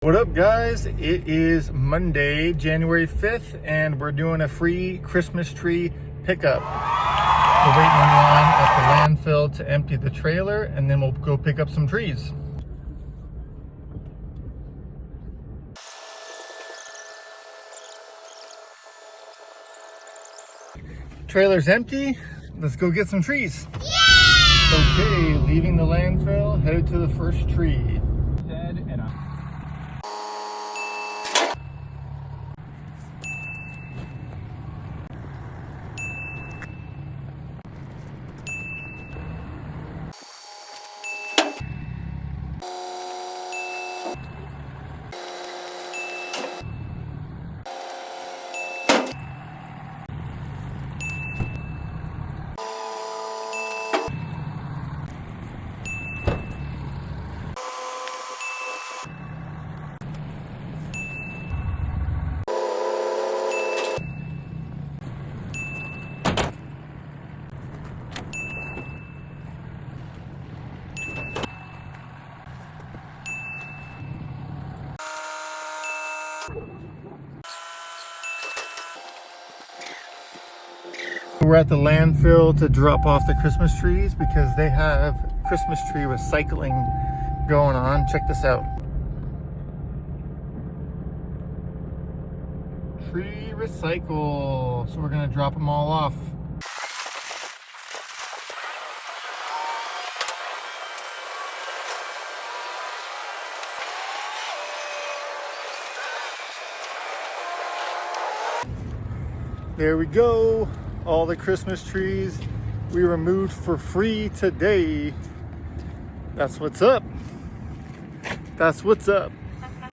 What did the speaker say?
What up, guys? It is Monday, January 5th, and we're doing a free Christmas tree pickup. We're waiting in line at the landfill to empty the trailer, and then we'll go pick up some trees. Trailer's empty. Let's go get some trees. Yeah! Okay, leaving the landfill, headed to the first tree. We're at the landfill to drop off the Christmas trees because they have Christmas tree recycling going on. Check this out. Tree recycle. So we're gonna drop them all off. There we go. All the Christmas trees we removed for free today. That's what's up. That's what's up.